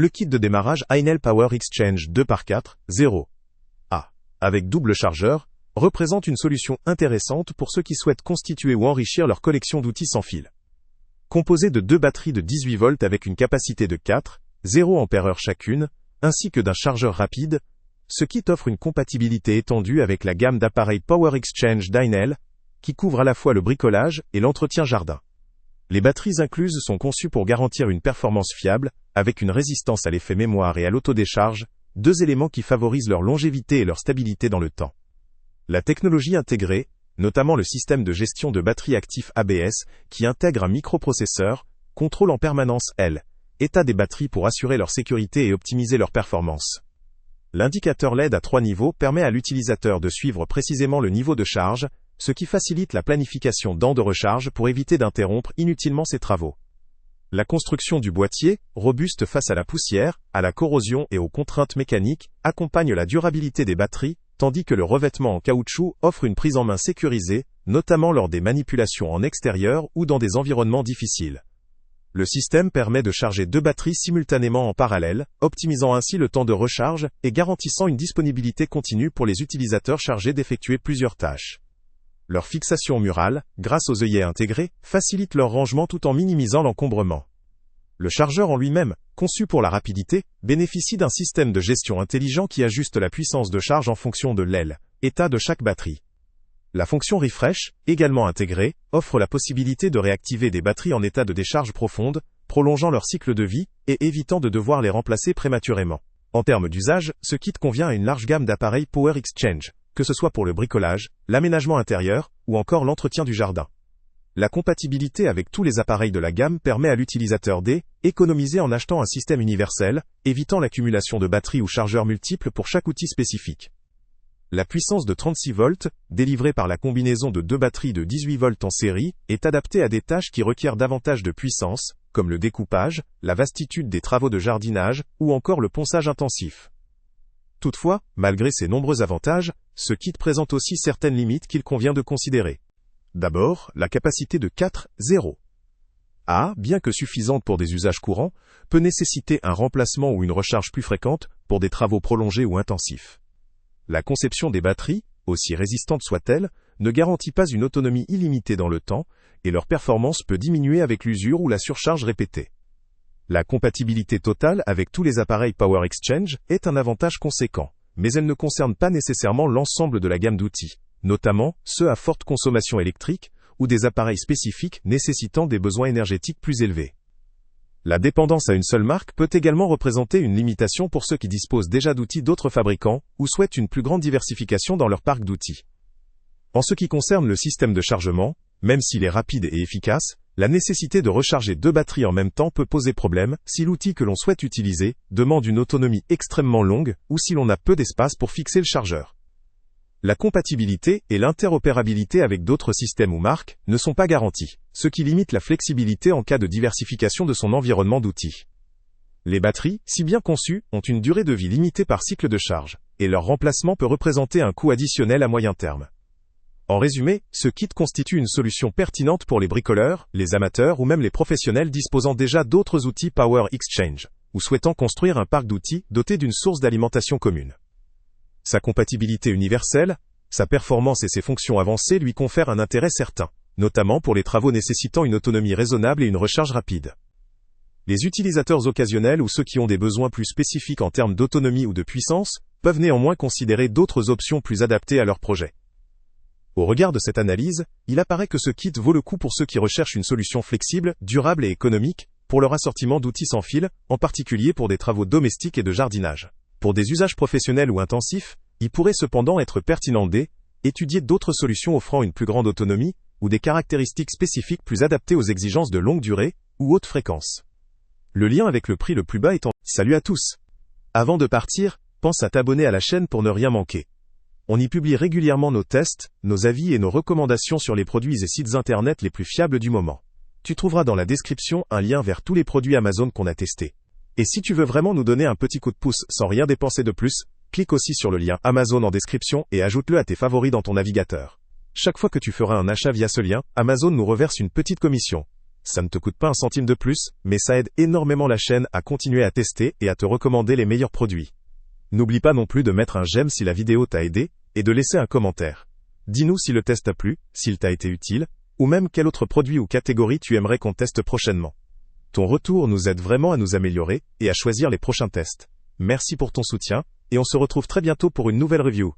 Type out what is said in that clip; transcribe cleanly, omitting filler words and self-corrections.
Le kit de démarrage Enel Power Exchange 2x4, 0A, avec double chargeur, représente une solution intéressante pour ceux qui souhaitent constituer ou enrichir leur collection d'outils sans fil. Composé de deux batteries de 18 volts avec une capacité de 4,0 Ah chacune, ainsi que d'un chargeur rapide, ce kit offre une compatibilité étendue avec la gamme d'appareils Power Exchange d'Enel, qui couvre à la fois le bricolage et l'entretien jardin. Les batteries incluses sont conçues pour garantir une performance fiable, avec une résistance à l'effet mémoire et à l'autodécharge, deux éléments qui favorisent leur longévité et leur stabilité dans le temps. La technologie intégrée, notamment le système de gestion de batterie actif ABS, qui intègre un microprocesseur, contrôle en permanence l'état des batteries pour assurer leur sécurité et optimiser leur performance. L'indicateur LED à 3 niveaux permet à l'utilisateur de suivre précisément le niveau de charge, ce qui facilite la planification d'heures de recharge pour éviter d'interrompre inutilement ses travaux. La construction du boîtier, robuste face à la poussière, à la corrosion et aux contraintes mécaniques, accompagne la durabilité des batteries, tandis que le revêtement en caoutchouc offre une prise en main sécurisée, notamment lors des manipulations en extérieur ou dans des environnements difficiles. Le système permet de charger deux batteries simultanément en parallèle, optimisant ainsi le temps de recharge et garantissant une disponibilité continue pour les utilisateurs chargés d'effectuer plusieurs tâches. Leur fixation murale, grâce aux œillets intégrés, facilite leur rangement tout en minimisant l'encombrement. Le chargeur en lui-même, conçu pour la rapidité, bénéficie d'un système de gestion intelligent qui ajuste la puissance de charge en fonction de l'état de chaque batterie. La fonction Refresh, également intégrée, offre la possibilité de réactiver des batteries en état de décharge profonde, prolongeant leur cycle de vie et évitant de devoir les remplacer prématurément. En termes d'usage, ce kit convient à une large gamme d'appareils Power Exchange, que ce soit pour le bricolage, l'aménagement intérieur, ou encore l'entretien du jardin. La compatibilité avec tous les appareils de la gamme permet à l'utilisateur d'économiser en achetant un système universel, évitant l'accumulation de batteries ou chargeurs multiples pour chaque outil spécifique. La puissance de 36 volts, délivrée par la combinaison de deux batteries de 18 volts en série, est adaptée à des tâches qui requièrent davantage de puissance, comme le découpage, la vastitude des travaux de jardinage, ou encore le ponçage intensif. Toutefois, malgré ces nombreux avantages, ce kit présente aussi certaines limites qu'il convient de considérer. D'abord, la capacité de 4,0 Ah, bien que suffisante pour des usages courants, peut nécessiter un remplacement ou une recharge plus fréquente pour des travaux prolongés ou intensifs. La conception des batteries, aussi résistantes soient-elles, ne garantit pas une autonomie illimitée dans le temps, et leur performance peut diminuer avec l'usure ou la surcharge répétée. La compatibilité totale avec tous les appareils Power Exchange est un avantage conséquent, mais elle ne concerne pas nécessairement l'ensemble de la gamme d'outils, notamment ceux à forte consommation électrique ou des appareils spécifiques nécessitant des besoins énergétiques plus élevés. La dépendance à une seule marque peut également représenter une limitation pour ceux qui disposent déjà d'outils d'autres fabricants ou souhaitent une plus grande diversification dans leur parc d'outils. En ce qui concerne le système de chargement, même s'il est rapide et efficace, la nécessité de recharger deux batteries en même temps peut poser problème si l'outil que l'on souhaite utiliser demande une autonomie extrêmement longue ou si l'on a peu d'espace pour fixer le chargeur. La compatibilité et l'interopérabilité avec d'autres systèmes ou marques ne sont pas garanties, ce qui limite la flexibilité en cas de diversification de son environnement d'outils. Les batteries, si bien conçues, ont une durée de vie limitée par cycle de charge, et leur remplacement peut représenter un coût additionnel à moyen terme. En résumé, ce kit constitue une solution pertinente pour les bricoleurs, les amateurs ou même les professionnels disposant déjà d'autres outils Power Exchange, ou souhaitant construire un parc d'outils doté d'une source d'alimentation commune. Sa compatibilité universelle, sa performance et ses fonctions avancées lui confèrent un intérêt certain, notamment pour les travaux nécessitant une autonomie raisonnable et une recharge rapide. Les utilisateurs occasionnels ou ceux qui ont des besoins plus spécifiques en termes d'autonomie ou de puissance, peuvent néanmoins considérer d'autres options plus adaptées à leur projet. Au regard de cette analyse, il apparaît que ce kit vaut le coup pour ceux qui recherchent une solution flexible, durable et économique, pour leur assortiment d'outils sans fil, en particulier pour des travaux domestiques et de jardinage. Pour des usages professionnels ou intensifs, il pourrait cependant être pertinent d'étudier d'autres solutions offrant une plus grande autonomie, ou des caractéristiques spécifiques plus adaptées aux exigences de longue durée, ou haute fréquence. Le lien avec le prix le plus bas est en... Salut à tous! Avant de partir, pense à t'abonner à la chaîne pour ne rien manquer. On y publie régulièrement nos tests, nos avis et nos recommandations sur les produits et sites internet les plus fiables du moment. Tu trouveras dans la description un lien vers tous les produits Amazon qu'on a testés. Et si tu veux vraiment nous donner un petit coup de pouce sans rien dépenser de plus, clique aussi sur le lien Amazon en description et ajoute-le à tes favoris dans ton navigateur. Chaque fois que tu feras un achat via ce lien, Amazon nous reverse une petite commission. Ça ne te coûte pas un centime de plus, mais ça aide énormément la chaîne à continuer à tester et à te recommander les meilleurs produits. N'oublie pas non plus de mettre un j'aime si la vidéo t'a aidé, et de laisser un commentaire. Dis-nous si le test t'a plu, s'il t'a été utile, ou même quel autre produit ou catégorie tu aimerais qu'on teste prochainement. Ton retour nous aide vraiment à nous améliorer et à choisir les prochains tests. Merci pour ton soutien, et on se retrouve très bientôt pour une nouvelle review.